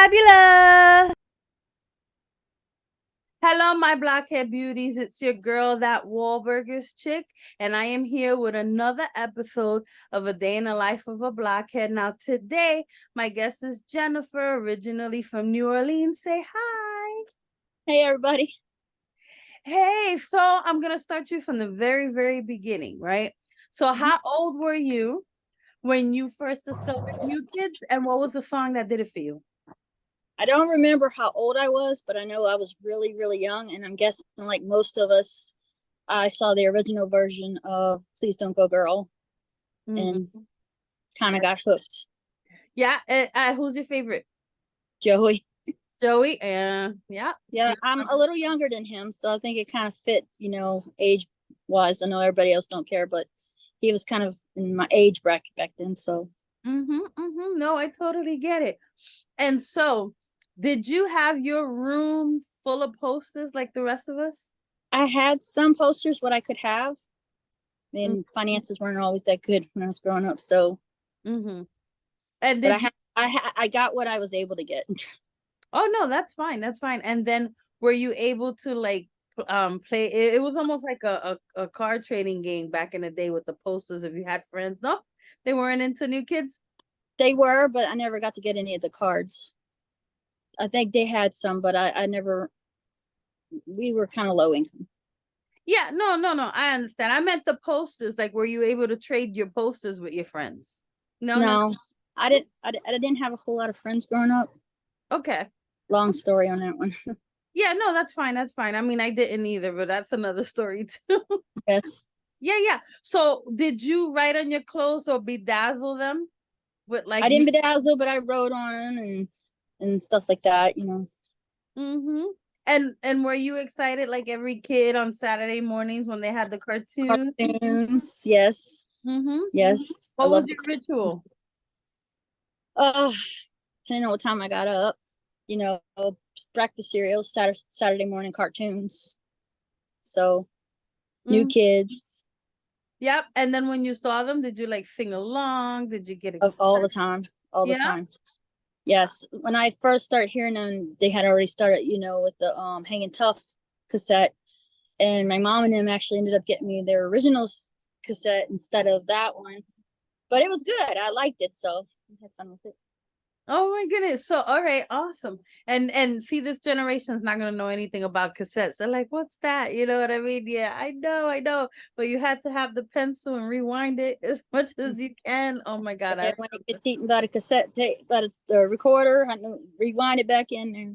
Fabulous. Hello, my Blockhead beauties. It's your girl, that Wahlburgers chick, and I am here with another episode of A Day in the Life of a Blockhead. Now, today, my guest is Jennifer, originally from New Orleans. Say hi. Hey everybody. Hey, so I'm going to start you from the very, very beginning, right? So, Mhm. how old were you when you first discovered New Kids, and what was the song that did it for you? I don't remember how old I was, but I know I was really, really young, and I'm guessing like most of us, I saw the original version of Please Don't Go Girl and Mhm. kind of got hooked. Yeah, who's your favorite? Joey. Joey, and yeah. Yeah, I'm a little younger than him, so I think it kind of fit, age wise. I know everybody else don't care, but he was kind of in my age bracket back then. So No, I totally get it. And so, did you have your room full of posters like the rest of us? I had some posters what I could have. I Mm. mean, finances weren't always that good when I was growing up, so Mm-hmm. And but did you? I got what I was able to get. Oh no, that's fine. That's fine. And then were you able to like play? It was almost like a card trading game back in the day with the posters. If you had friends, no, they weren't into New Kids. They were, but I never got to get any of the cards. I think they had some, but I never. We were kind of low income. Yeah, no. I understand. I meant the posters. Like, were you able to trade your posters with your friends? No, no. No, I didn't. I didn't have a whole lot of friends growing up. Okay. Long story on that one. Yeah, no, that's fine. That's fine. I mean, I didn't either, but that's another story too. Yes, Yeah, yeah. So, did you write on your clothes or bedazzle them with like I didn't bedazzle, but I wrote on them and stuff like that. mm-hmm. And were you excited like every kid on Saturday mornings when they had the cartoon? Cartoons. Yes, Mm-hmm. yes. I What was love the. your ritual? Uh, depending on what time I got up, you know, breakfast cereals, Saturday morning cartoons. So new Mm. kids Yep. And then when you saw them, did you like sing along? Did you get of excited? all the time, all the Yeah. time. Yes, when I first started hearing them, they had already started, with the Hanging Tough cassette, and my mom and them actually ended up getting me their original cassette instead of that one. But it was good. I liked it, so I had fun with it. Oh my goodness. So all right, awesome. And see, this generation is not gonna know anything about cassettes. They're like, what's that? You know what I mean? Yeah, I know. But you had to have the pencil and rewind it as much as you can. Oh my God. And then when it gets eaten by the cassette tape, by the recorder, I know rewind it back in there.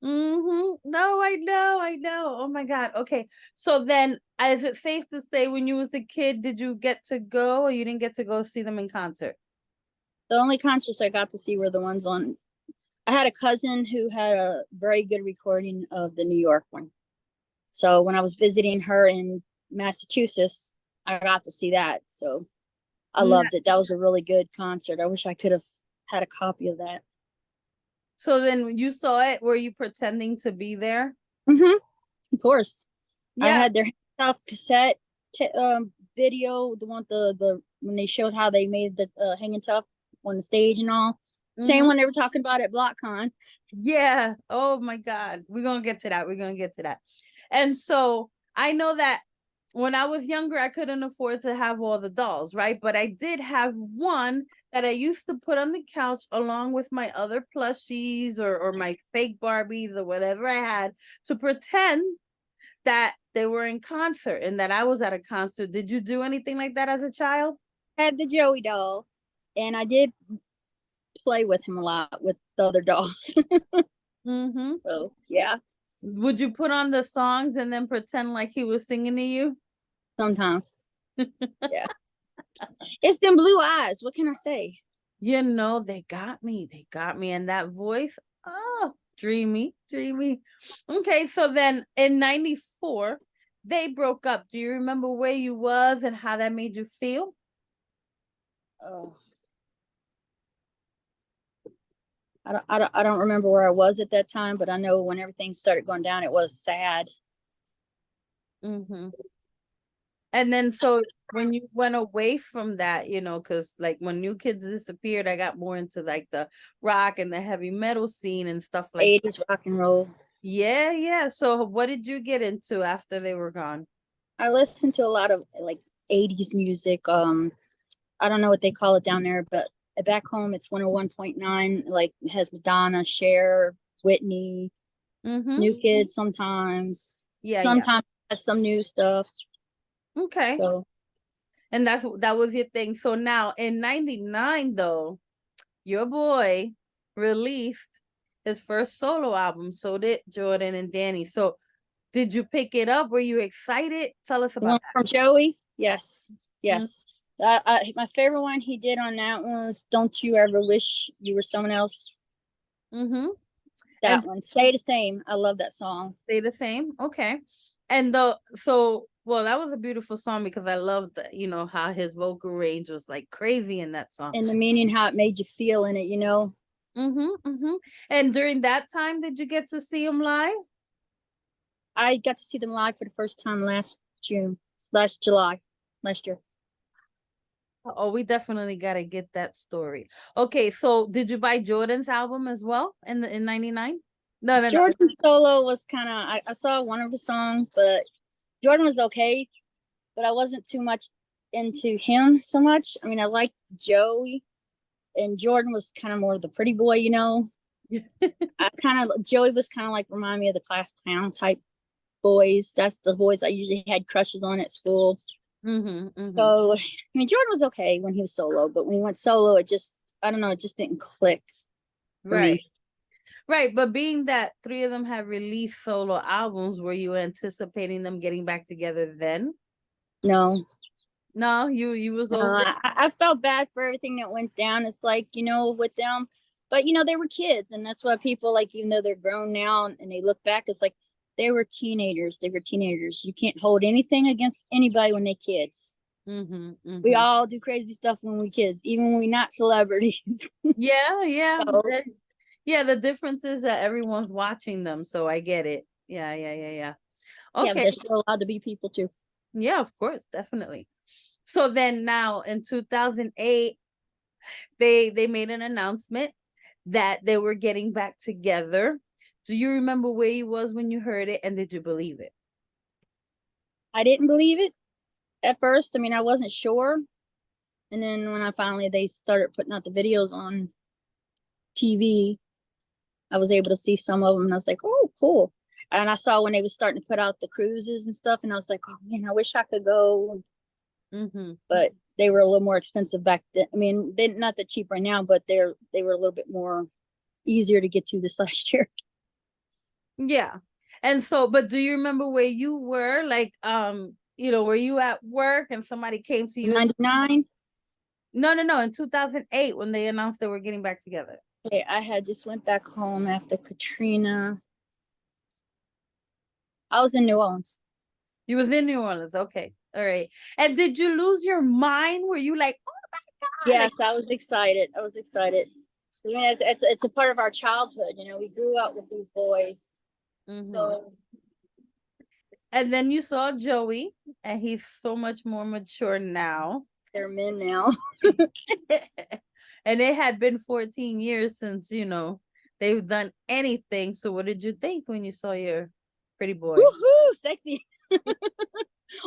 No, I know. Oh my God. Okay. So then is it safe to say when you was a kid, did you get to go or you didn't get to go see them in concert? The only concerts I got to see were the ones on. I had a cousin who had a very good recording of the New York one. So when I was visiting her in Massachusetts, I got to see that. So I Mm. loved it. That was a really good concert. I wish I could have had a copy of that. So then when you saw it, were you pretending to be there? Mm-hmm. Of course, I Yeah. had their stuff cassette video, the one the when they showed how they made the hanging tough on the stage and all. Same Mm-hmm. one they were talking about at Blockcon. Yeah. Oh my God. We're gonna get to that. We're gonna get to that. And so I know that when I was younger, I couldn't afford to have all the dolls, right? But I did have one that I used to put on the couch along with my other plushies or my fake Barbies or whatever I had to pretend that they were in concert and that I was at a concert. Did you do anything like that as a child? I had the Joey doll, and I did play with him a lot with the other dolls. Mm-hmm. So yeah, Would you put on the songs and then pretend like he was singing to you? sometimes. Yeah, it's them blue eyes. What can I say? You know, they got me. They got me. And that voice, oh, dreamy, dreamy. Okay, so then in 94, they broke up. Do you remember where you was and how that made you feel? Oh, I don't remember where I was at that time, but I know when everything started going down, it was sad. Mm-hmm. And then so when you went away from that, you know, because like when New Kids disappeared, I got more into like the rock and the heavy metal scene and stuff like that. 80s rock and roll. Yeah, yeah. So what did you get into after they were gone? I listened to a lot of like 80s music. I don't know what they call it down there, but back home it's 101.9. Like it has Madonna, Cher, Whitney, Mm-hmm. New Kids sometimes. Yeah, yeah. Sometimes has some new stuff. Okay. So And that was your thing. So now in 99 though, your boy released his first solo album. So did Jordan and Danny. So did you pick it up? Were you excited? Tell us the about one that. from Joey, yes, yes. My favorite one he did on that one was "Don't You Ever Wish You Were Someone Else." Mm-hmm. And That one, "Stay the Same." I love that song. stay the same. Okay. And the so well, that was a beautiful song because I loved the, you know, how his vocal range was like crazy in that song. And the meaning, how it made you feel in it, you know. Mm-hmm. Mm-hmm. And during that time, did you get to see him live? I got to see them live for the first time last July, last year. Oh, we definitely gotta get that story. Okay, so did you buy Jordan's album as well in 99? No, no, no. Jordan solo was kind of, I saw one of the songs, but Jordan was okay, but I wasn't too much into him so much. I mean, I liked Joey, and Jordan was kind of more the pretty boy, you know. Joey was kind of like remind me of the class clown type boys. That's the boys I usually had crushes on at school. Mm-hmm, mm-hmm. So, I mean, Jordan was okay when he was solo, but when he went solo, it just, I don't know, it just didn't click for Right. me. Right, but being that three of them have released solo albums, were you anticipating them getting back together then? No, No, you was no, over. I felt bad for everything that went down. It's like, you know, with them, but you know, they were kids, and that's why people like, even though they're grown now and they look back, it's like they were teenagers. They were teenagers. You can't hold anything against anybody when they kids. Mm-hmm, We mm-hmm. all do crazy stuff when we kids, even when we not celebrities. Yeah, yeah. So, Yeah, the difference is that everyone's watching them, so I get it. Yeah, yeah, yeah, yeah. yeah, but Okay. they're still allowed to be people too. Yeah, of course, definitely. So then now in 2008, they made an announcement that they were getting back together. Do you remember where you was when you heard it, and did you believe it? I didn't believe it at first. I mean, I wasn't sure. And then when they started putting out the videos on TV, I was able to see some of them, and I was like, oh, cool. And I saw when they was starting to put out the cruises and stuff, and I was like, oh man, I wish I could go. Mm-hmm. But they were a little more expensive back then. I mean, they not that cheap right now, but they were a little bit more easier to get to this last year. Yeah. And so, but do you remember where you were? Like, you know, were you at work and somebody came to you? 99. No, no, no. In 2008, when they announced they were getting back together. Okay, I had just went back home after Katrina. I was in New Orleans. You was in New Orleans. Okay. All right. And did you lose your mind? Were you like, oh my God? Yes, I was excited. I was excited. I mean, it's a part of our childhood. You know, we grew up with these boys. Mm-hmm. So And then you saw Joey, and he's so much more mature now. they're men now. And it had been 14 years since, you know, they've done anything. So what did you think when you saw your pretty boy? Woohoo, sexy.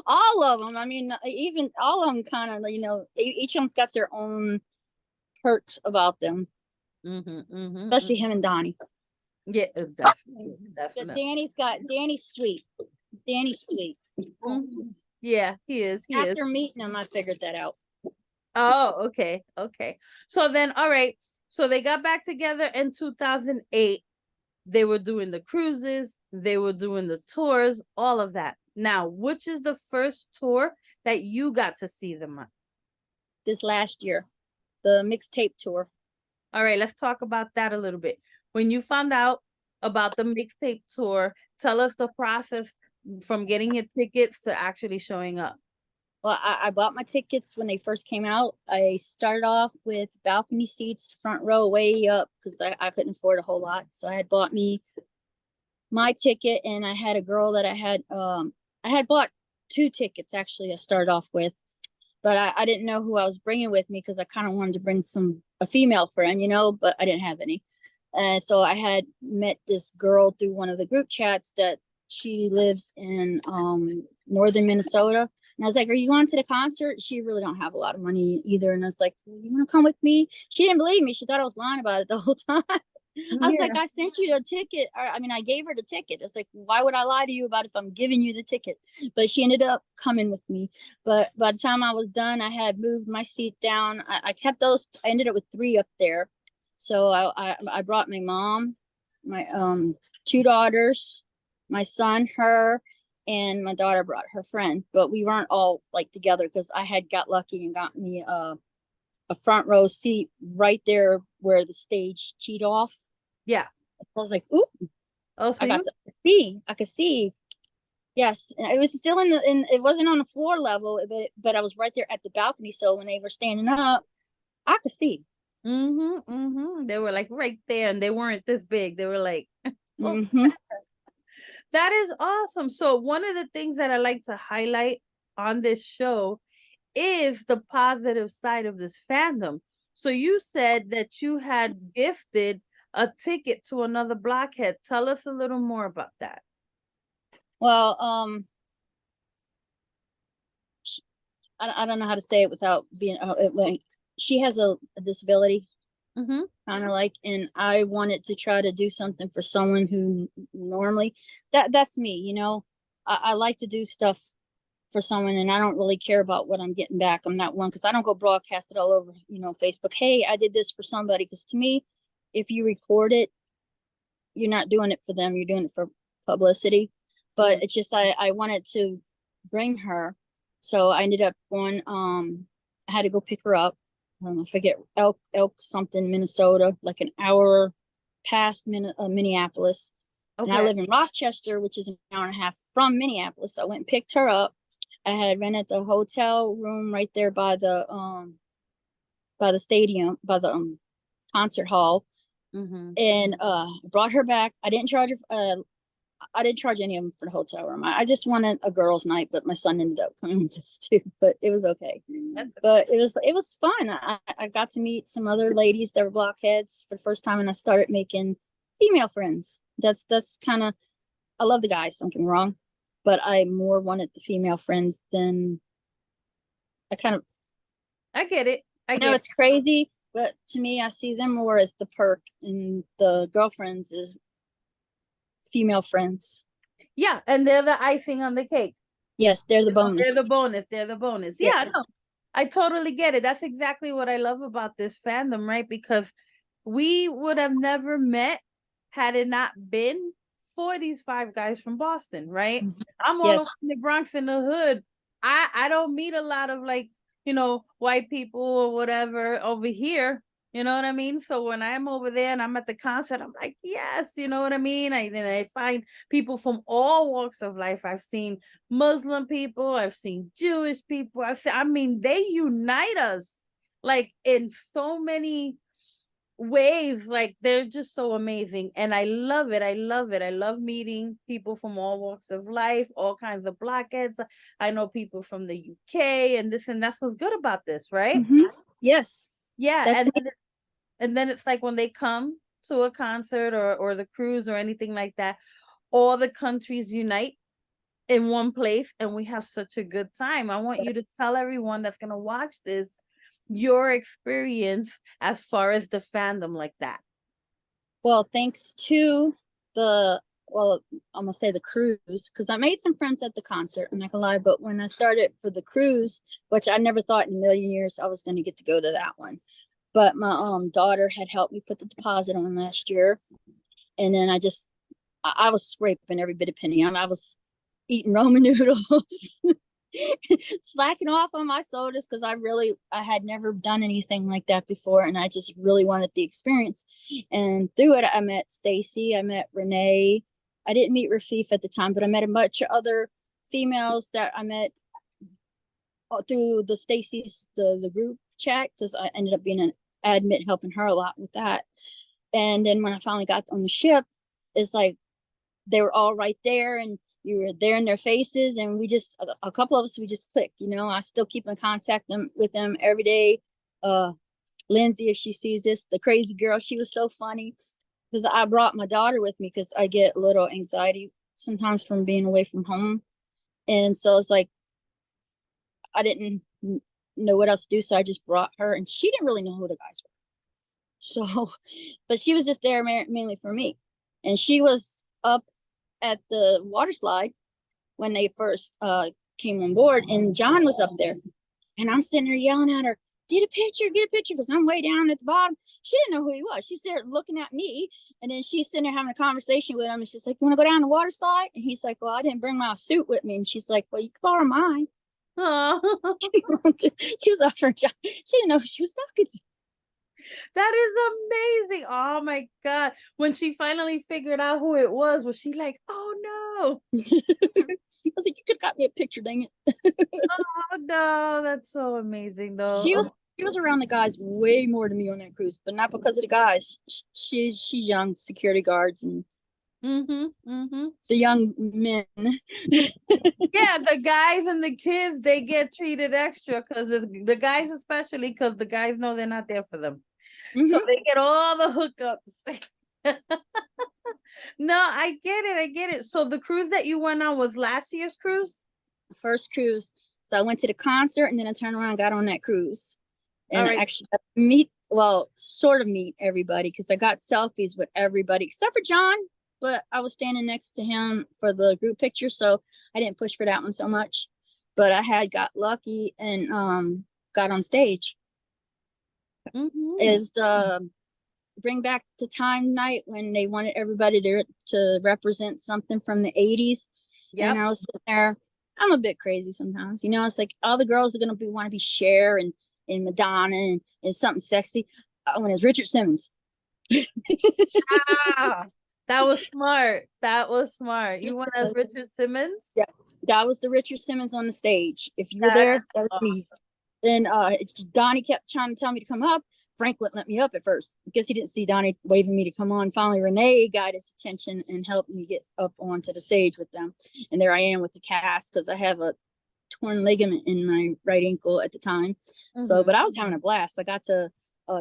All of them. I mean, even all of them kind of, you know, each of them's got their own perks about them, Mm-hmm, mm-hmm, especially him and Donnie. yeah, definitely, But definitely. Danny's sweet. Danny's sweet. Mhm. Yeah, he is. He is. After meeting him, I figured that out. Oh, okay, okay. So then, all right. So they got back together in 2008. They were doing the cruises, they were doing the tours, all of that. Now, which is the first tour that you got to see them on? This last year, the mixtape tour. All right, let's talk about that a little bit. When you found out about the mixtape tour, tell us the process from getting your tickets to actually showing up. Well, I bought my tickets when they first came out. I started off with balcony seats, front row, way up, because I couldn't afford a whole lot. So I had bought me my ticket, and I had a girl that I had bought two tickets actually I started off with, but I didn't know who I was bringing with me because I kind of wanted to bring a female friend, but I didn't have any. And so I had met this girl through one of the group chats that she lives in northern Minnesota. And I was like, "Are you going to the concert?" She really don't have a lot of money either. And I was like, "You want to come with me?" She didn't believe me. She thought I was lying about it the whole time. I was like, Yeah. "I sent you a ticket." Or, I mean, I gave her the ticket. It's like, why would I lie to you about if I'm giving you the ticket? But she ended up coming with me. But by the time I was done, I had moved my seat down. I kept those. I ended up with three up there. So I brought my mom, my two daughters, my son, her, and my daughter brought her friend. But we weren't all like together because I had got lucky and got me a front row seat right there where the stage teed off. Yeah. I was like, "Oop!" Oh, so I got you to see. I could see. Yes, and it was still in. It wasn't on the floor level, but I was right there at the balcony. So when they were standing up, I could see. They were like right there, and they weren't this big. They were like, oh, Mm-hmm. that is awesome. So one of the things that I like to highlight on this show is the positive side of this fandom. So you said that you had gifted a ticket to another Blockhead. Tell us a little more about that. Well, I don't know how to say it without being like she has a disability, Mm-hmm. kind of like, and I wanted to try to do something for someone who normally that's me, I like to do stuff for someone, and I don't really care about what I'm getting back. I'm not one because I don't go broadcast it all over, Facebook. Hey, I did this for somebody. Because to me, if you record it, you're not doing it for them. You're doing it for publicity. But it's just I wanted to bring her, so I ended up going. I had to go pick her up. I forget Elk something, Minnesota, like an hour past Minneapolis. And I Okay. live in Rochester, which is an hour and a half from Minneapolis. So I went and picked her up. I had rented the hotel room right there by the stadium, by the concert hall, Mm-hmm. and brought her back. I didn't charge any of them for the hotel room. I just wanted a girls' night, but my son ended up coming with us too. But it was okay. That's But it was fun. I got to meet some other ladies that were blockheads for the first time, and I started making female friends. That's kind of, I love the guys. Don't get me wrong, but I more wanted the female friends than I kind of. I get it. I I know get it. it's crazy, but to me, I see them more as the perk, and the girlfriends is female friends. Yeah, and they're the icing on the cake. Yes, they're the They're the bonus. bonus. They're the bonus. Yeah, Yes. no, I totally get it. That's exactly what I love about this fandom, right? Because we would have never met had it not been for these five guys from Boston, right? I'm all over Yes. in the Bronx in the hood. I don't meet a lot of like, white people or whatever over here. You know what I mean? So when I'm over there and I'm at the concert, I'm like, yes, you know what I mean? I find people from all walks of life. I've seen Muslim people, I've seen Jewish people. I mean, they unite us like in so many ways. Like they're just so amazing, and I love it. I love it. I love meeting people from all walks of life, all kinds of blockheads. I know people from the UK and this, and that's what's good about this, right? Mm-hmm. Yes. Yeah, That's and then it's like when they come to a concert or the cruise or anything like that, all the countries unite in one place and we have such a good time. I want you to tell everyone that's going to watch this your experience as far as the fandom like that. Well, thanks to well, I'm gonna say the cruise, because I made some friends at the concert, I'm not gonna lie, but when I started for the cruise, which I never thought in a million years I was gonna get to go to that one. But my daughter had helped me put the deposit on last year. And then I was scraping every bit of penny. I was eating Roman noodles, slacking off on my sodas because I had never done anything like that before, and I just really wanted the experience. And through it, I met Stacy, I met Renee. I didn't meet Rafif at the time, but I met a bunch of other females that I met through the Stacy's the group chat, because I ended up being an admin helping her a lot with that. And then when I finally got on the ship, it's like they were all right there, and you were there in their faces, and we just a couple of us, we just clicked. You know, I still keep in contact with them every day. Lindsay, if she sees this, the crazy girl, she was so funny because I brought my daughter with me because I get a little anxiety sometimes from being away from home, and so it's like I didn't know what else to do, so I just brought her, and she didn't really know who the guys were. So, but she was just there mainly for me, and she was up at the water slide when they first came on board, and John was up there, and I'm sitting there yelling at her, get a picture, because I'm way down at the bottom. She didn't know who he was. She's there looking at me, and then she's sitting there having a conversation with him, and she's like, you want to go down the water slide? And he's like, well, I didn't bring my suit with me. And she's like, well, you can borrow mine. She was offering John. She didn't know who she was talking to. That is amazing. Oh my God. When she finally figured out who it was she like, oh no? I was like, you could have got me a picture, dang it. Oh no, that's so amazing though. She was around the guys way more than me on that cruise, but not because of the guys. She's young, security guards and the young men. Yeah, the guys and the kids, they get treated extra because the guys, especially because the guys know they're not there for them. So they get all the hookups. No, I get it. So the cruise that you went on was last year's cruise? First cruise. So I went to the concert and then I turned around and got on that cruise. And All right. I actually sort of meet everybody because I got selfies with everybody except for John, but I was standing next to him for the group picture, so I didn't push for that one so much. But I had got lucky and got on stage. It was the Bring Back the Time night when they wanted everybody to represent something from the 80s. Yep. And I was sitting there. I'm a bit crazy sometimes, you know. It's like all the girls are gonna want to be Cher and Madonna and something sexy. When it's Richard Simmons. That was smart. You went as Richard Simmons? Yeah, that was the Richard Simmons on the stage. If you were there, that was me. Then Donnie kept trying to tell me to come up. Frank wouldn't let me up at first because he didn't see Donnie waving me to come on. Finally, Renee got his attention and helped me get up onto the stage with them. And there I am with the cast because I have a torn ligament in my right ankle at the time. So, but I was having a blast. I got to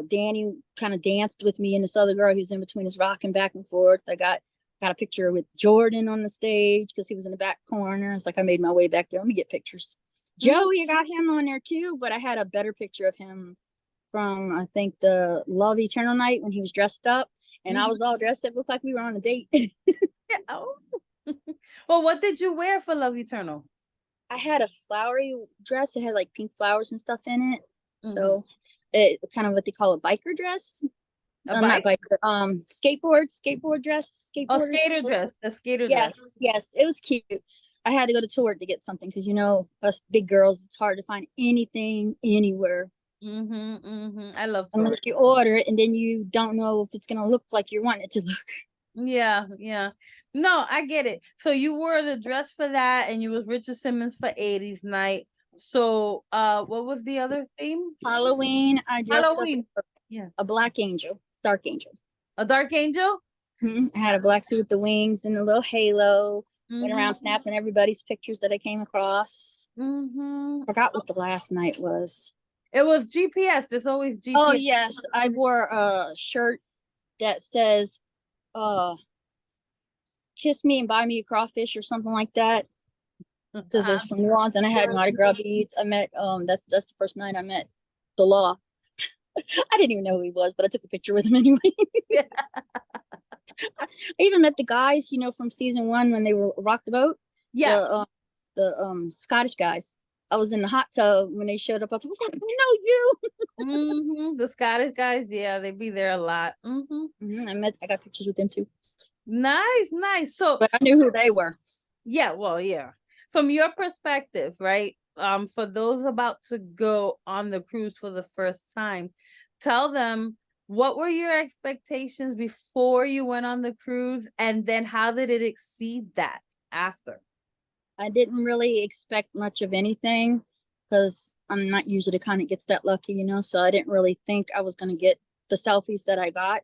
Danny kind of danced with me and this other girl who's in between us rocking back and forth. I got a picture with Jordan on the stage because he was in the back corner. It's like I made my way back there. Let me get pictures. Joey, I got him on there too, but I had a better picture of him from I think the Love Eternal night when he was dressed up, and I was all dressed up, looked like we were on a date. Well, what did you wear for Love Eternal? I had a flowery dress. It had like pink flowers and stuff in it. So it kind of what they call a biker dress. Not biker, skateboard dress. Skater dress. The skater dress. Yes, it was cute. I had to go to Tort to get something because you know us big girls, it's hard to find anything anywhere. I love Tort. Unless you order it and then you don't know if it's gonna look like you want it to look. Yeah. No, I get it. So you wore the dress for that, and you was Richard Simmons for 80s night. So, what was the other theme? Halloween. I dressed up a black angel, dark angel. A dark angel? I had a black suit with the wings and a little halo. Went around snapping everybody's pictures that I came across. Forgot what the last night was. It was GPS. There's always GPS. Oh yes, I wore a shirt that says kiss me and buy me a crawfish or something like that because it's from New Orleans, and I had Mardi Gras beads. I met that's the first night I met the Law. I didn't even know who he was, but I took a picture with him anyway. I even met the guys, you know, from season 1 when they were rock the boat. The Scottish guys. I was in the hot tub when they showed up. I was like, I know you. The Scottish guys, yeah, they be there a lot. I got pictures with them too. Nice. So, but I knew who they were. Yeah, well, yeah. From your perspective, right? For those about to go on the cruise for the first time, tell them what were your expectations before you went on the cruise, and then how did it exceed that after? I didn't really expect much of anything because I'm not usually the kind that gets that lucky, you know, so I didn't really think I was going to get the selfies that I got.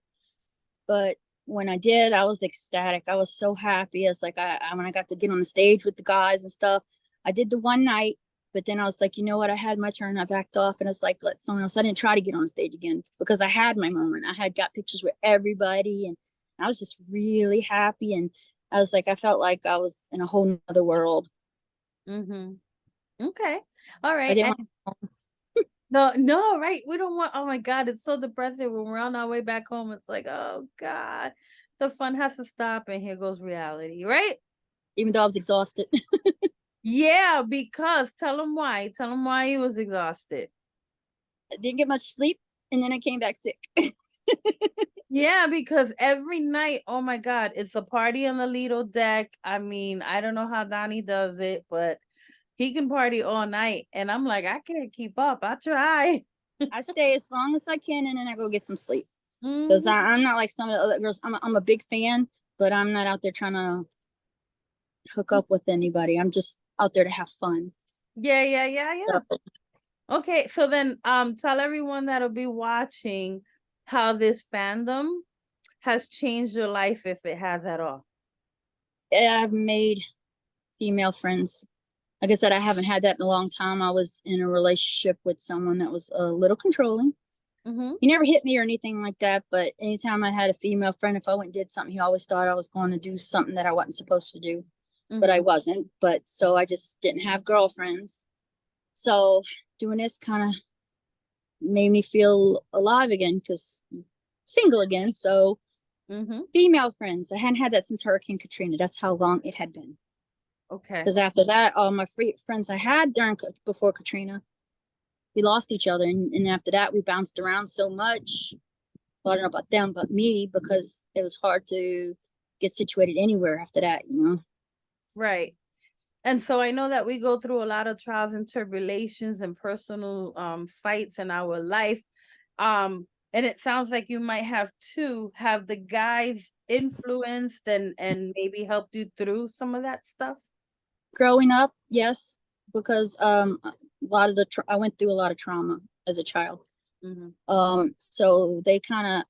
But when I did, I was ecstatic. I was so happy. It's like when I got to get on the stage with the guys and stuff. I did the one night, but then I was like, you know what? I had my turn. I backed off, and it's like, let someone else. I didn't try to get on stage again because I had my moment. I had got pictures with everybody, and I was just really happy. And I was like, I felt like I was in a whole nother world. Mm-hmm. Okay. All I right. didn't And want. no, right. We don't want, oh my God, it's so depressing when we're on our way back home. It's like, oh God, the fun has to stop and here goes reality, right? Even though I was exhausted. Yeah, because tell him why. Tell him why he was exhausted. I didn't get much sleep, and then I came back sick. Yeah, because every night, oh my God, it's a party on the Lido deck. I mean, I don't know how Donnie does it, but he can party all night. And I'm like, I can't keep up. I try. I stay as long as I can, and then I go get some sleep because Mhm. I'm not like some of the other girls. I'm a big fan, but I'm not out there trying to hook up with anybody. I'm just out there to have fun. Yeah, yeah, yeah, yeah. So, Okay, so then tell everyone that'll be watching how this fandom has changed your life if it has at all. yeah, I've made female friends. Like I said, I haven't had that in a long time. I was in a relationship with someone that was a little controlling. Mm-hmm. He never hit me or anything like that, but anytime I had a female friend, if I went and did something, he always thought I was going to do something that I wasn't supposed to do, but I Mm-hmm. wasn't. But so I just didn't have girlfriends. So doing this kind of made me feel alive again because single again. So Mm-hmm. female friends, I hadn't had that since Hurricane Katrina. That's how long it had been. Okay. Because after that, all my friends I had before Katrina, we lost each other, and after that, we bounced around so much. Well, I don't know about them, but me, because it was hard to get situated anywhere after that. Right. And so I know that we go through a lot of trials and tribulations and personal fights in our life. And it sounds like you might have too. Have the guys influenced and maybe helped you through some of that stuff? Growing up, yes, because a lot of I went through a lot of trauma as a child. Mm-hmm. So they kind of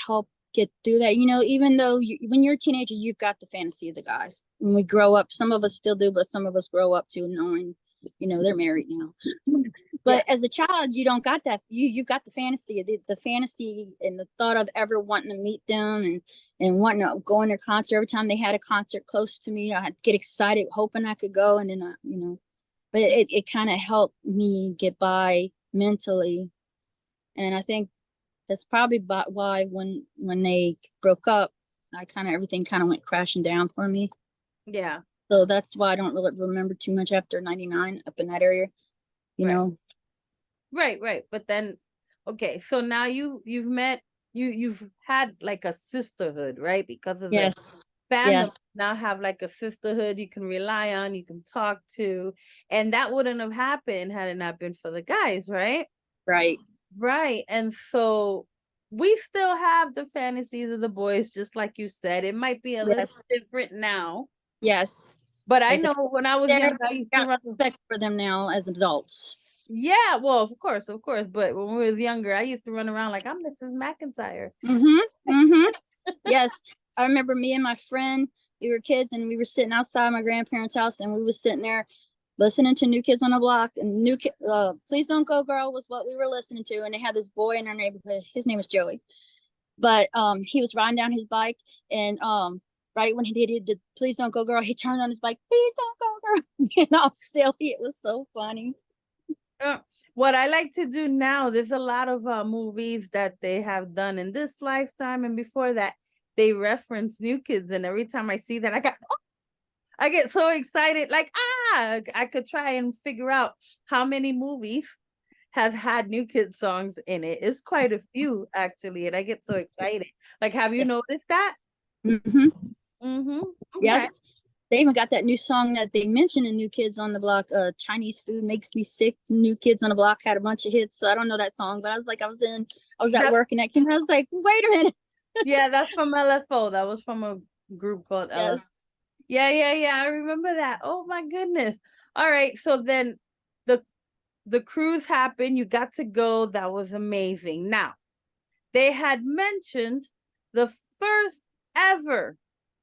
help get through that. Even though when you're a teenager, you've got the fantasy of the guys. When we grow up, some of us still do, but some of us grow up to knowing, they're married now. Yeah. But as a child, you don't got that. You've got the fantasy, the fantasy, and the thought of ever wanting to meet them and wanting to go on their concert. Every time they had a concert close to me, I'd get excited, hoping I could go, and then But it kind of helped me get by mentally, and I think that's probably about why when they broke up, I kind of everything kind of went crashing down for me. Yeah. So that's why I don't really remember too much after '99 up in that area. You Right. know, Right, right. But then okay, so now you've met you've had like a sisterhood, right? Because of the yes, fandom yes, now have like a sisterhood you can rely on, you can talk to, and that wouldn't have happened had it not been for the guys, right? right, Right. And so we still have the fantasies of the boys, just like you said. It might be a little yes, different now, yes. but I Like know when I was there, young, I used to got run. respect for them now as adults. Yeah, well, of course. But when we was younger, I used to run around like I'm Mrs. McIntyre. Mm-hmm. Mm-hmm. Yes, I remember me and my friend. We were kids, and we were sitting outside my grandparents' house, and we were sitting there listening to New Kids on the Block, and Please Don't Go Girl was what we were listening to, and they had this boy in our neighborhood. His name was Joey, but he was riding down his bike, and right when he did the Please Don't Go Girl, he turned on his bike, Please Don't Go Girl, all silly. It was so funny. Uh, what I like to do now, there's a lot of movies that they have done in this lifetime and before that, they reference New Kids, and every time I see that, I get so excited. Like I could try and figure out how many movies have had New Kids songs in it. It's quite a few actually, and I get so excited. Like, have you Yeah. noticed that? Mm-hmm. Mm-hmm. Okay. Yes. They even got that new song that they mentioned in New Kids on the Block. Chinese food makes me sick. New Kids on the Block had a bunch of hits. So I don't know that song, but I was at That's work and that came. I was like, wait a minute. yeah, that's from LFO. That was from a group called LFO. Yes. Yeah, yeah, yeah. I remember that. Oh my goodness. All right. So then the the cruise happened. You got to go. That was amazing. Now, they had mentioned the first ever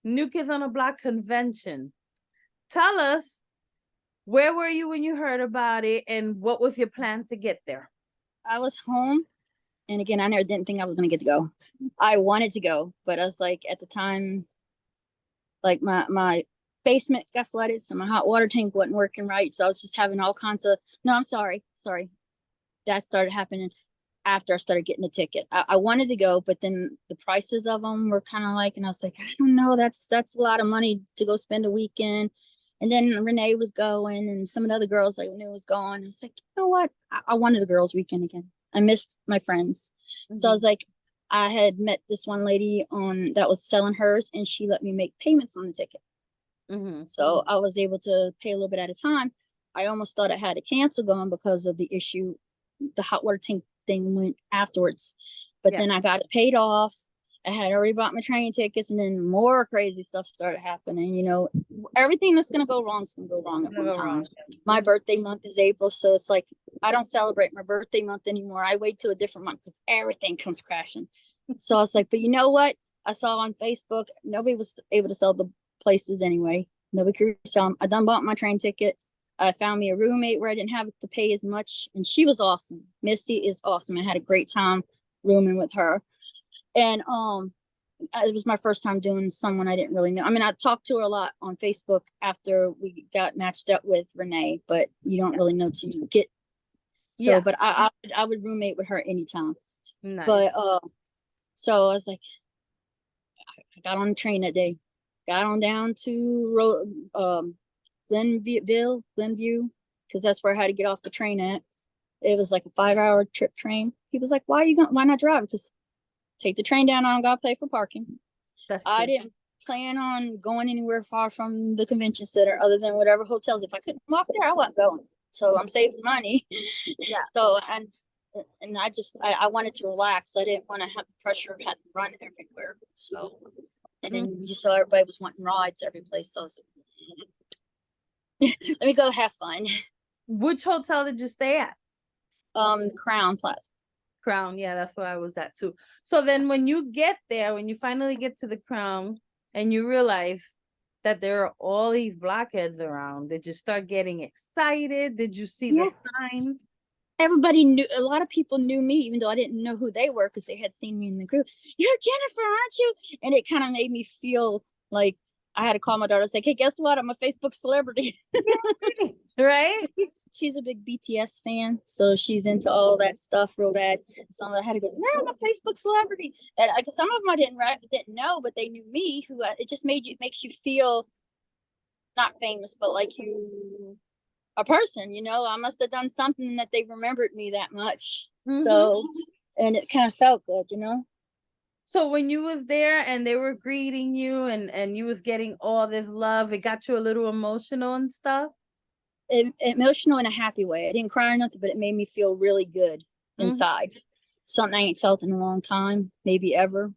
New Kids on the Block convention. Tell us, where were you when you heard about it, and what was your plan to get there? I was home, and again, I never didn't think I was gonna get to go. I wanted to go, but I was like, at the time, like my basement got flooded, so my hot water tank wasn't working right. So I was just having all kinds of, no, I'm sorry. That started happening after I started getting the ticket. I wanted to go, but then the prices of them were kind of like, and I was like, I don't know, that's a lot of money to go spend a weekend. And then Renee was going, and some of the other girls I knew was going. I was like, you know what? I wanted a girls' weekend again. I missed my friends. So I was like, I had met this one lady on that was selling hers, and she let me make payments on the ticket. So I was able to pay a little bit at a time. I almost thought I had to cancel going because of the issue. The hot water tank thing went afterwards, but then I got it paid off. I had already bought my train tickets, and then more crazy stuff started happening. You know, everything that's gonna go wrong is gonna go wrong at one time. My birthday month is April, so it's like I don't celebrate my birthday month anymore. I wait till a different month because everything comes crashing. So I was like, but you know what? I saw on Facebook nobody was able to sell the places anyway. Nobody could sell them. I done bought my train ticket. I found me a roommate where I didn't have to pay as much, and she was awesome. Missy is awesome. I had a great time rooming with her, and it was my first time doing someone I didn't really know. I mean, I talked to her a lot on Facebook after we got matched up with Renee, but you don't really know till you get. So, but I would roommate with her anytime. Nice. But so I was like, I got on the train that day, got on down to Glenview, because that's where I had to get off the train at. It was like a 5-hour trip train. He was like, why not drive? Because take the train down, I don't gotta pay for parking. I didn't plan on going anywhere far from the convention center other than whatever hotels. If I couldn't walk there, I wasn't going. So I'm saving money. So and I wanted to relax. I didn't want to have the pressure of having to run everywhere. So and then you saw everybody was wanting rides every place. So I was like, let me go have fun. Which hotel did you stay at? Crown Plaza. Crown, yeah, that's where I was at too. So then when you get there, when you finally get to the Crown and you realize that there are all these blockheads around, did you start getting excited? Did you see the sign? Everybody knew, a lot of people knew me, even though I didn't know who they were because they had seen me in the group. You're Jennifer, aren't you? And it kind of made me feel like I had to call my daughter and say, hey, guess what? I'm a Facebook celebrity. Right? She's a big BTS fan, so she's into all that stuff real bad. So I had to go, no, I'm a Facebook celebrity. And some of them I didn't know, but they knew me. It just makes you feel not famous, but like you a person, you know. I must have done something that they remembered me that much. So, and it kind of felt good, you know. So when you was there and they were greeting you and you was getting all this love, it got you a little emotional and stuff? Emotional in a happy way. I didn't cry or nothing, but it made me feel really good inside. Something I ain't felt in a long time, maybe ever.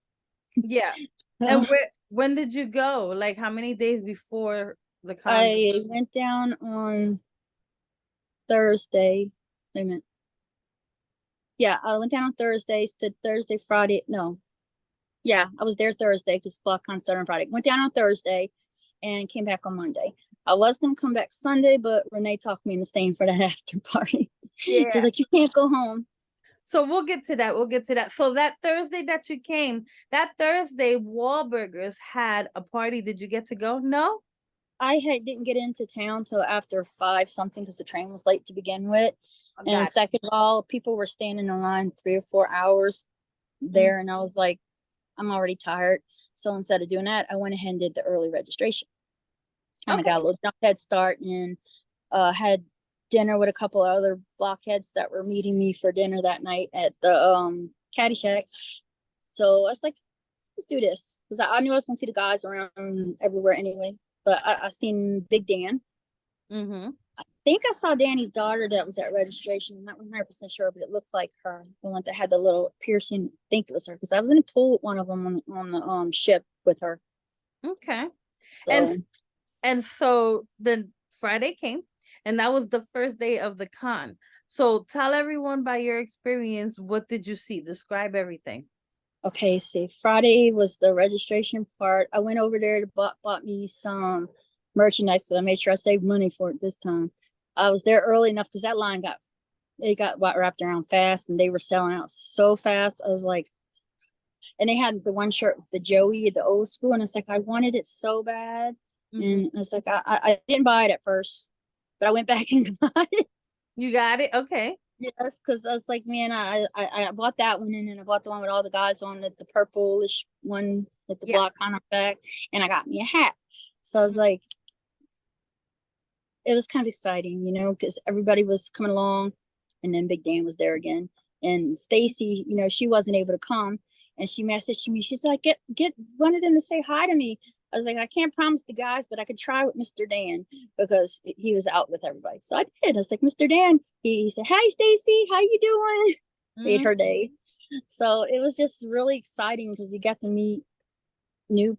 Yeah. And when did you go? Like how many days before the con? I went down on Thursday. Wait a minute. Yeah, I went down on Thursdays to Thursday, Friday. No. Yeah, I was there Thursday because Blockcon started on Friday. Went down on Thursday and came back on Monday. I was gonna come back Sunday, but Renee talked me into staying for that after party. She's like, you can't go home. So we'll get to that. We'll get to that. So that Thursday that you came, that Thursday, Wahlburgers had a party. Did you get to go? No? Didn't get into town till after 5 something because the train was late to begin with. And second of all, people were standing in line 3 or 4 hours there. And I was like, I'm already tired. So instead of doing that, I went ahead and did the early registration. And I got a little head start and had dinner with a couple of other blockheads that were meeting me for dinner that night at the Caddy Shack. So I was like, let's do this. Because I knew I was going to see the guys around everywhere anyway. But I seen Big Dan. I think I saw Danny's daughter that was at registration. I'm not 100% sure, but it looked like her. The one that had the little piercing. I think it was her because I was in a pool with one of them on the ship with her. Okay. So. And so then Friday came, and that was the first day of the con. So tell everyone by your experience, what did you see? Describe everything. Okay, see, Friday was the registration part. I went over there to bought me some merchandise, so I made sure I saved money for it this time. I was there early enough because that line got wrapped around fast, and they were selling out so fast. I was like, and they had the one shirt, the Joey, the old school, and it's like I wanted it so bad, and it's like I didn't buy it at first, but I went back and got it. You got it? Okay. Yes, because I was like, man, I bought that one, and then I bought the one with all the guys on it, the purplish one with the Yeah. Blockcon on the back, and I got me a hat. So I was like, it was kind of exciting, you know, because everybody was coming along, and then Big Dan was there again, and Stacy, you know, she wasn't able to come, and she messaged me. She's like, get one of them to say hi to me. I was like, I can't promise the guys, but I could try with Mr. Dan because he was out with everybody. So I did. I was like, Mr. Dan. He said, "Hi, Stacy. How you doing?" Made her day. So it was just really exciting because you got to meet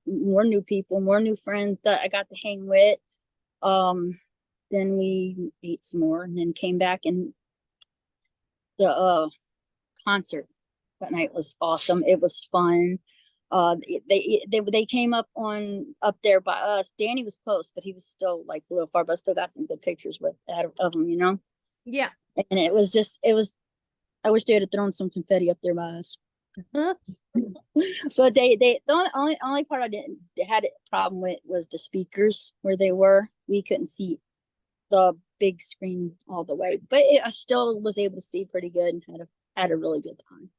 more new people, more new friends that I got to hang with. Then we ate some more and then came back, and the concert that night was awesome. It was fun. They came up there by us. Danny was close, but he was still like a little far. But I still got some good pictures of him, you know. Yeah. And it was. I wish they had thrown some confetti up there by us. But the only part they had a problem with was the speakers where they were. We couldn't see the big screen all the way, but I still was able to see pretty good and had a really good time.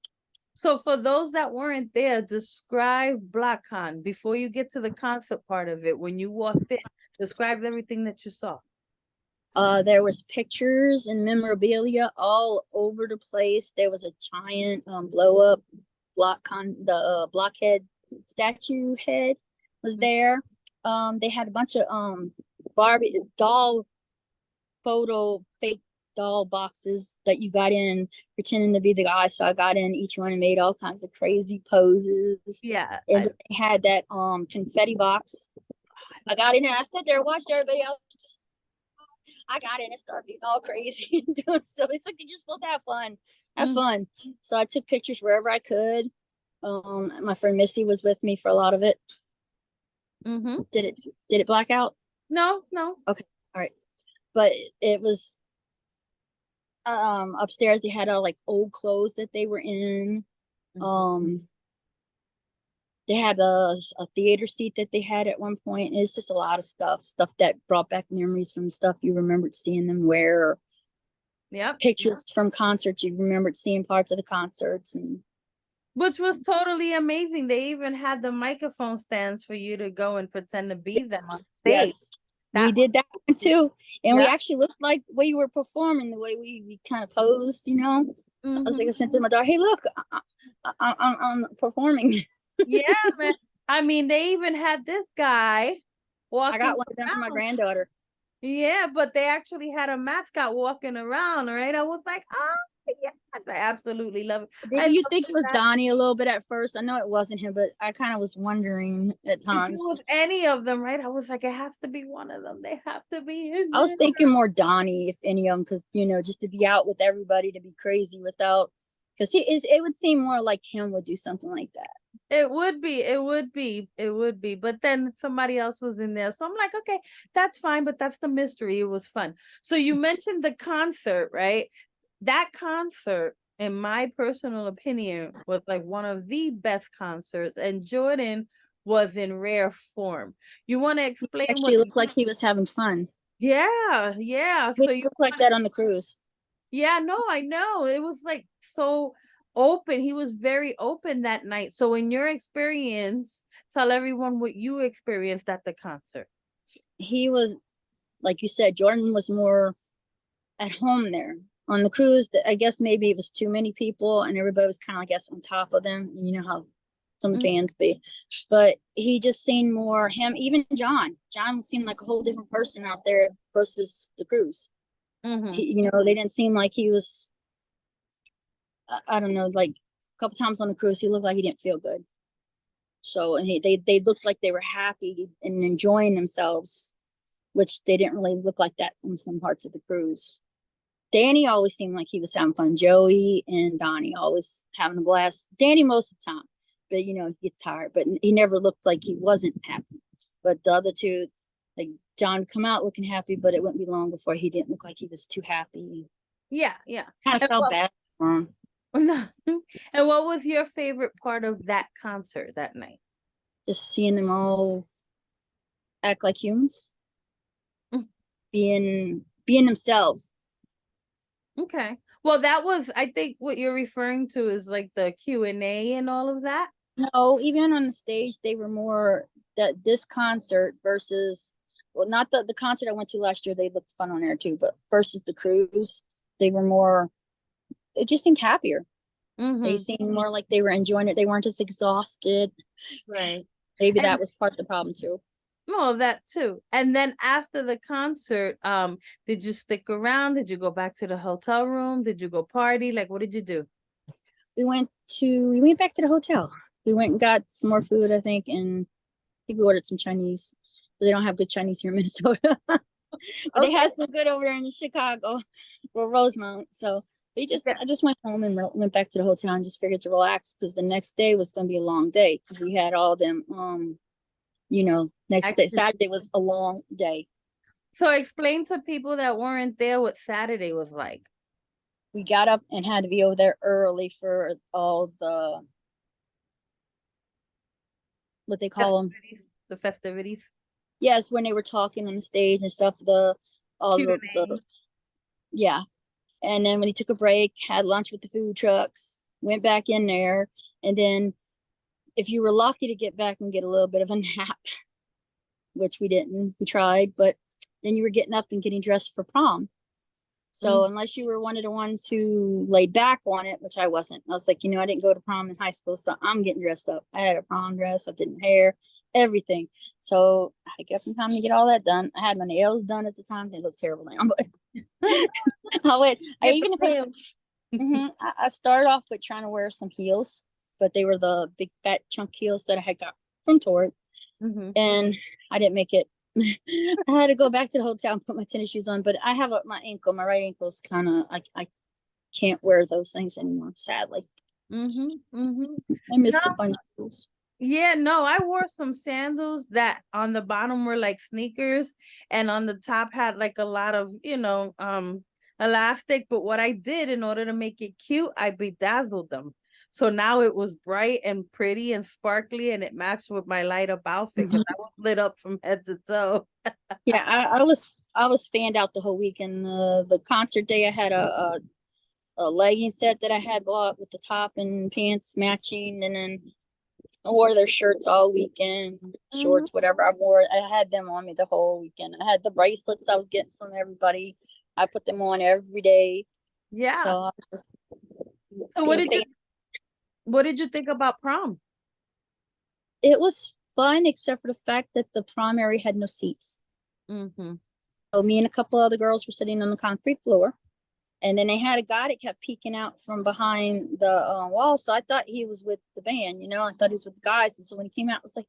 So for those that weren't there, describe Blockcon before you get to the concert part of it. When you walked in, describe everything that you saw. There was pictures and memorabilia all over the place. There was a giant blow up the Blockhead statue head was there. They had a bunch of Barbie doll fake doll boxes that you got in pretending to be the guy. So I got in each one and made all kinds of crazy poses. Yeah. And they had that confetti box. I got in there. I sat there, watched everybody else. I got in and started being all crazy and doing so. It's like they just supposed to have fun. Have fun. So I took pictures wherever I could. My friend Missy was with me for a lot of it. Did it black out? No. Okay. All right. But it was upstairs they had all like old clothes that they were in. They had a theater seat that they had at one point. It's just a lot of stuff that brought back memories from stuff you remembered seeing them wear. Yeah. Pictures from concerts you remembered seeing parts of the concerts, and which was totally amazing. They even had the microphone stands for you to go and pretend to be them on stage. Yes. We did that one too. And we actually looked like the way you were performing, the way we kind of posed, you know. I was like, I sent to my daughter, "Hey, look, I'm performing." Yeah, man. I mean, they even had this guy walking. I got one of them for my granddaughter. Yeah, but they actually had a mascot walking around, right? I was like, oh, yeah, I absolutely love it. Did you think it was Donnie a little bit at first? I know it wasn't him, but I kind of was wondering at times. If it was any of them, right? I was like, it has to be one of them. They have to be in I was thinking more Donnie, if any of them, because, you know, just to be out with everybody, to be crazy without, because it would seem more like him would do something like that. It would be. But then somebody else was in there. So I'm like, okay, that's fine, but that's the mystery. It was fun. So you mentioned the concert, right? That concert, in my personal opinion, was like one of the best concerts. And Jordan was in rare form. You want to explain? He actually looked like he was having fun. Yeah. So you look like that on the cruise. Yeah, no, I know. It was like so open. He was very open that night. So in your experience, tell everyone what you experienced at the concert. He was, like you said, Jordan was more at home there. On the cruise, I guess maybe it was too many people and everybody was kind of, I guess, on top of them. You know how some fans be. But he just seemed more him, even John. John seemed like a whole different person out there versus the cruise. You know, they didn't seem like he was, I don't know, like a couple times on the cruise, he looked like he didn't feel good. So, and they looked like they were happy and enjoying themselves, which they didn't really look like that in some parts of the cruise. Danny always seemed like he was having fun. Joey and Donnie always having a blast. Danny most of the time. but you know, he gets tired, but he never looked like he wasn't happy. But the other two, like John would come out looking happy, but it wouldn't be long before he didn't look like he was too happy. Yeah, yeah. Kind of And felt what, bad for him. no. And what was your favorite part of that concert that night? Just seeing them all act like humans, being themselves. Okay. Well, that was, I think what you're referring to is like the Q&A and all of that. No, even on the stage, they were more that this concert versus, well, not the concert I went to last year. They looked fun on there too, but versus the cruise, they were more. It just seemed happier. They Mm-hmm. seemed more like they were enjoying it. They weren't just exhausted. Right. Maybe And that was part of the problem too. well, that too. And then after the concert, did you stick around? Did you go back to the hotel room? Did you go party? Like, what did you do? We went back to the hotel. We went and got some more food, I think, and I think we ordered some Chinese. But they don't have good Chinese here in Minnesota. But they Okay. had some good over there in Chicago or Rosemount. So Yeah. I just went home and went back to the hotel and just figured to relax because the next day was gonna be a long day because we had all them next day. Saturday was a long day. So explain to people that weren't there what Saturday was like. We got up and had to be over there early for all the what they call them. The festivities. Yes, when they were talking on the stage and stuff, the all Q&A. the yeah. And then when he took a break, had lunch with the food trucks, went back in there, and then if you were lucky to get back and get a little bit of a nap, which we didn't, we tried, but then you were getting up and getting dressed for prom. So unless you were one of the ones who laid back on it, which I wasn't, I was like, I didn't go to prom in high school, so I'm getting dressed up. I had a prom dress, I did my hair, everything. So I had to get up in time to get all that done. I had my nails done at the time. They look terrible now, but I started off with trying to wear some heels, but they were the big fat chunk heels that I had got from Torrid. And I didn't make it. I had to go back to the hotel and put my tennis shoes on, but I have my right ankle is kind of, I can't wear those things anymore, sadly. I miss the bunch shoes. Yeah, no, I wore some sandals that on the bottom were like sneakers and on the top had like a lot of, elastic. But what I did in order to make it cute, I bedazzled them. So now it was bright and pretty and sparkly and it matched with my light up outfit because I was lit up from head to toe. Yeah, I was fanned out the whole weekend. The concert day, I had a legging set that I had bought with the top and pants matching, and then I wore their shirts all weekend, shorts, whatever I wore. I had them on me the whole weekend. I had the bracelets I was getting from everybody. I put them on every day. Yeah. So I was just So what did you think about prom? it was fun, except for the fact that the prom area had no seats. So me and a couple other girls were sitting on the concrete floor. And then they had a guy that kept peeking out from behind the wall. So I thought he was with the band, I thought he was with the guys. And so when he came out, I was like,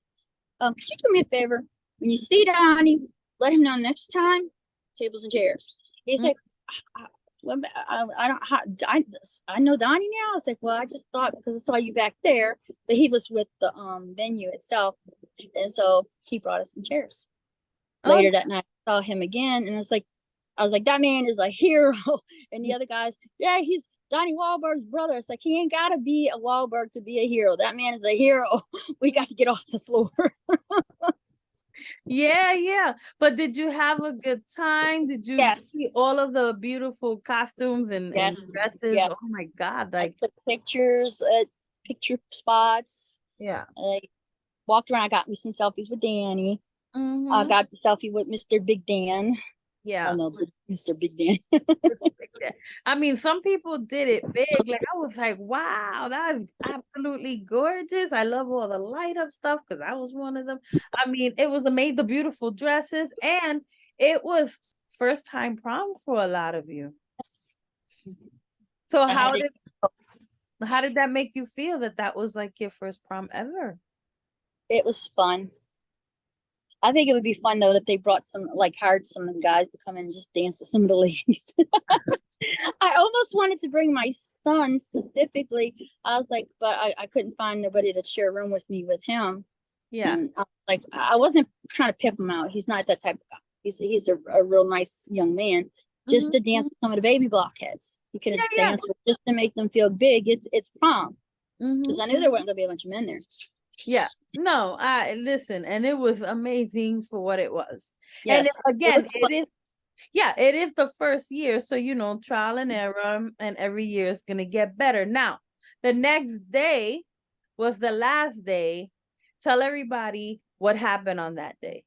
could you do me a favor? When you see Donnie, let him know next time, tables and chairs. He's like, I don't, I know Donnie now. I was like, well, I just thought because I saw you back there, but he was with the venue itself. And so he brought us some chairs. Later that night, I saw him again, and I was like, that man is a hero. And the other guys, yeah, he's Donnie Wahlberg's brother. It's like, he ain't gotta be a Wahlberg to be a hero. That man is a hero. We got to get off the floor. Yeah. But did you have a good time? Did you see all of the beautiful costumes and dresses? Yeah. Oh my God. I took pictures at picture spots. Yeah. I walked around. I got me some selfies with Danny. I got the selfie with Mr. Big Dan. Yeah. Oh no, Mr. Big Dan. I mean, some people did it big. Like I was like, wow, that is absolutely gorgeous. I love all the light up stuff because I was one of them. I mean, it was amazing, the beautiful dresses, and it was first time prom for a lot of you. Yes. So how did that make you feel that was like your first prom ever? It was fun. I think it would be fun though if they brought hired some of the guys to come in and just dance with some of the ladies. I almost wanted to bring my son specifically. I was like, but I couldn't find nobody to share a room with me with him. Yeah. And I was like, I wasn't trying to pimp him out. He's not that type of guy. He's a real nice young man. Just Hmm. to dance with some of the baby blockheads. He could Yeah, have yeah. danced with just to make them feel big. It's prom. Hmm. Because I knew there weren't gonna be a bunch of men there. Yeah. No, I listen, and it was amazing for what it was. And Yes, it again, was fun. it is, yeah, it is the first year, so trial and error, and every year is gonna get better. Now, the next day was the last day. Tell everybody what happened on that day.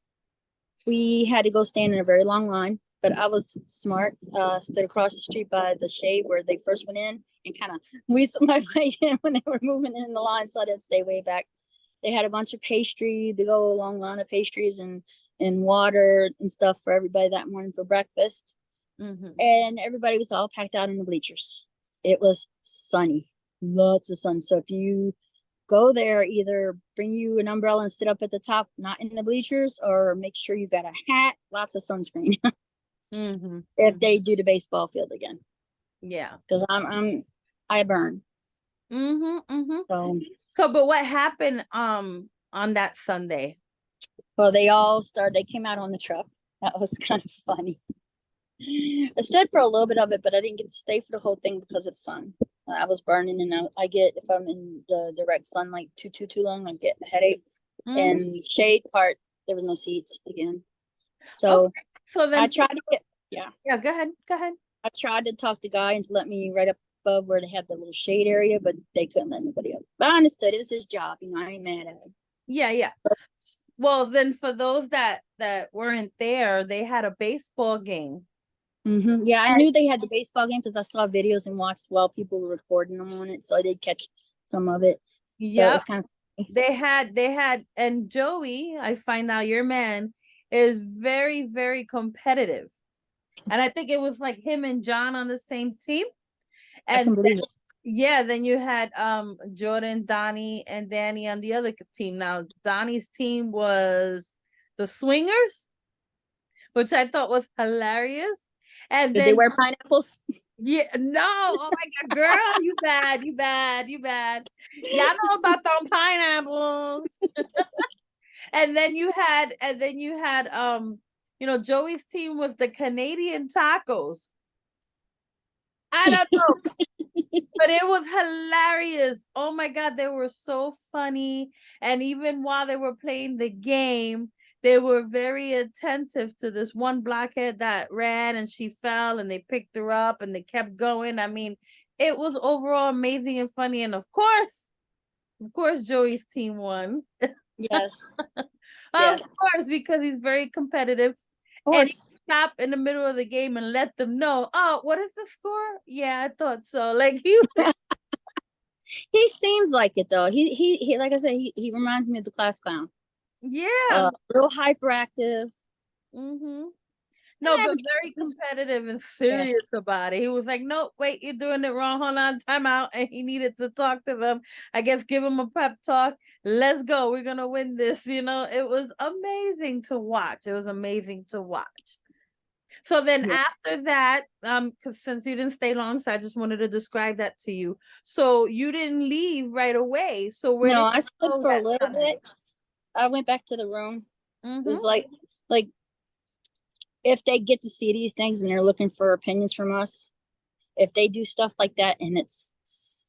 We had to go stand in a very long line, but I was smart. Stood across the street by the shade where they first went in and kind of weaseled my way in when they were moving in the line, so I didn't stay way back. They had a bunch of pastry, big old long line of pastries and water and stuff for everybody that morning for breakfast. Mm-hmm. And everybody was all packed out in the bleachers. It was sunny, lots of sun. So if you go there, either bring you an umbrella and sit up at the top, not in the bleachers, or make sure you got a hat, lots of sunscreen Mm-hmm. if they do the baseball field again. Yeah. Because I burn. Mm-hmm. Mm-hmm. So So, but what happened on that Sunday? well, they came out on the truck. That was kind of funny. I stood for a little bit of it, but I didn't get to stay for the whole thing because of sun. I was burning, and I get, if I'm in the direct sunlight too long, I get a headache. Mm-hmm. And shade part, there was no seats again. Okay. So So then, I tried to get, yeah, yeah, go ahead. Go ahead. I tried to talk the guy into let me right up above where they have the little shade area, but they couldn't let anybody up. But I understood it was his job. I ain't mad at him. Yeah, yeah. Well, then for those that weren't there, they had a baseball game. Yeah, I And knew they had the baseball game because I saw videos and watched while people were recording them on it, so I did catch some of it. So it was yep, kind of they had, and Joey, I find out your man is very, very competitive. And I think it was like him and John on the same team. I can And believe it. yeah, then you had Jordan, Donnie, and Danny on the other team. Now Donnie's team was the Swingers, which I thought was hilarious. And Did they then wear pineapples? yeah, no, oh my god, girl, you bad, you bad, you bad. Y'all know about them pineapples. And then you had Joey's team was the Canadian tacos. I don't know, but it was hilarious. Oh my god, they were so funny. And even while they were playing the game, they were very attentive to this one blockhead that ran and she fell and they picked her up and they kept going. I mean, it was overall amazing and funny. And of course, Joey's team won. Yes. Of Yeah. course, because he's very competitive. Of And he course. stopped in the middle of the game and let them know, oh, what is the score? Yeah, I thought so. Like he He seems like it though. He like I said, he reminds me of the class clown. yeah. Real hyperactive. Mm-hmm. And No, I have but a very competitive and yes. serious about it. He was like, "Nope, wait, you're doing it wrong. Hold on, time out." And he needed to talk to them. I guess give him a pep talk. Let's go. We're gonna win this. It was amazing to watch. It was amazing to watch. So then Yeah. after that, because since you didn't stay long, so I just wanted to describe that to you. So you didn't leave right away. So where No, did I you stood go for a that little Sunday? bit. I went back to the room. It Mm-hmm. was like if they get to see these things and they're looking for opinions from us, if they do stuff like that and it's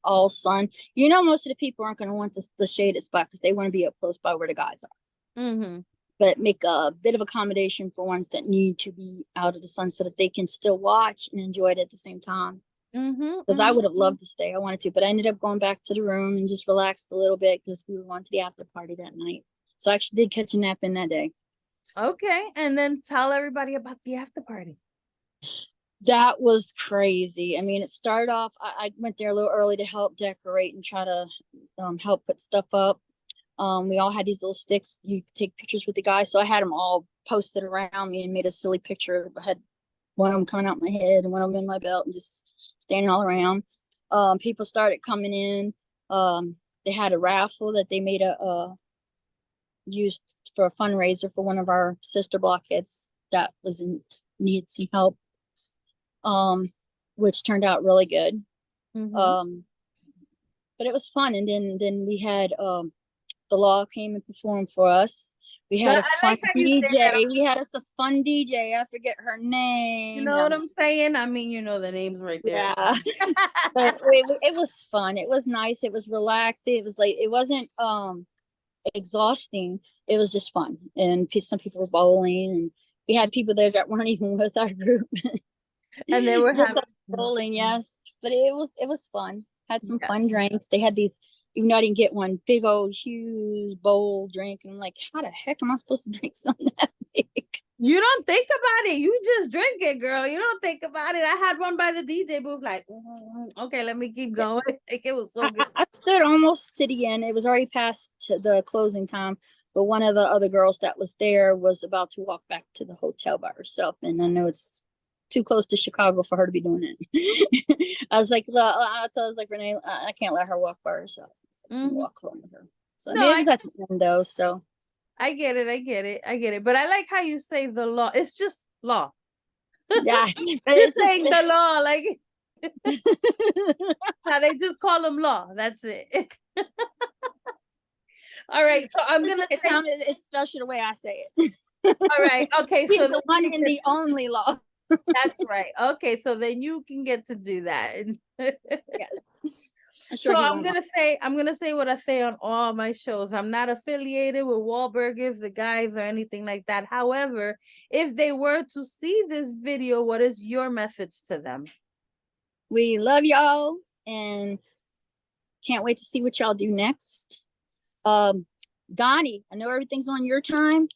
all sun, most of the people aren't going to want the shaded spot because they want to be up close by where the guys are. Mm-hmm. But make a bit of accommodation for ones that need to be out of the sun so that they can still watch and enjoy it at the same time. Mm-hmm. Because I Mm-hmm. would have loved to stay. I wanted to, but I ended up going back to the room and just relaxed a little bit because we were going to the after party that night. So I actually did catch a nap in that day. Okay, and then tell everybody about the after party. That was crazy. I mean, it started off, I went there a little early to help decorate and try to help put stuff up. We all had these little sticks. You could take pictures with the guys. So I had them all posted around me and made a silly picture. I had one of them coming out my head and one of them in my belt and just standing all around. People started coming in. They had a raffle that they made used for a fundraiser for one of our sister blockheads that was in needed some help. Um, which turned out really good. Mm-hmm. Um, but it was fun. And then we had the law came and performed for us. We But had a I fun like how you say that. DJ. We had us a fun DJ. I forget her You name. know No, what I'm I'm just saying? I mean, you know the names right there. yeah. But it was fun. It was nice. It was relaxing. It was like it wasn't exhausting. It was just fun. And some people were bowling, and we had people there that weren't even with our group. And they were Just having like bowling, yes. But it was fun. Had some yeah. fun drinks. They had these, even though I didn't get one, big old huge bowl drink. And I'm like, how the heck am I supposed to drink something that big? You don't think about it. You just drink it, girl. You don't think about it. I had one by the DJ booth, like, okay, let me keep going. Like it was so good. I stood almost to the end. It was already past the closing time, but one of the other girls that was there was about to walk back to the hotel by herself. And I know it's too close to Chicago for her to be doing it. I was like, I was like, Renee, I can't let her walk by herself. So I'm Mhm. walk along with her. So I No, mean, it was at the end though. So I get it. I get it. I get it. But I like how you say the law. It's just law. yeah, but You're it's just saying the law, like now they just call them law. That's it. All right. So I'm gonna say, it's special the way I say it. all right. Okay. He's So the then one you and get the only law. that's right. Okay. So then you can get to do that. Yes, I'm So sure he won't mind. I'm gonna say what I say on all my shows. I'm not affiliated with Wahlburgers, the guys, or anything like that. However, if they were to see this video, what is your message to them? We love y'all and can't wait to see what y'all do next. Um, Donnie, I know everything's on your time,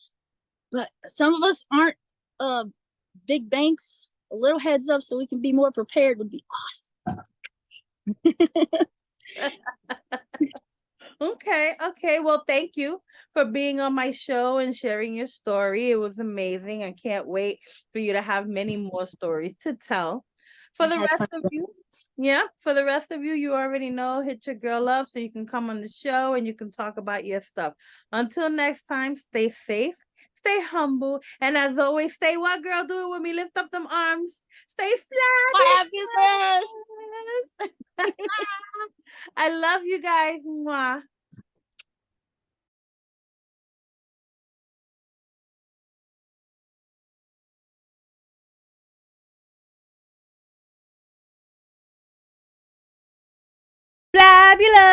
but some of us aren't uh big banks. A little heads up so we can be more prepared would be awesome. Okay, okay. Well, thank you for being on my show and sharing your story. It was amazing. I can't wait for you to have many more stories to tell. For I the had rest fun. of you, yeah, for the rest of you, you already know, hit your girl up so you can come on the show and you can talk about your stuff. Until next time, stay safe, stay humble, and as always, stay what girl, do it with me. Lift up them arms. Stay Fabulous. fabulous. I love you guys. Mwah. Fabulous.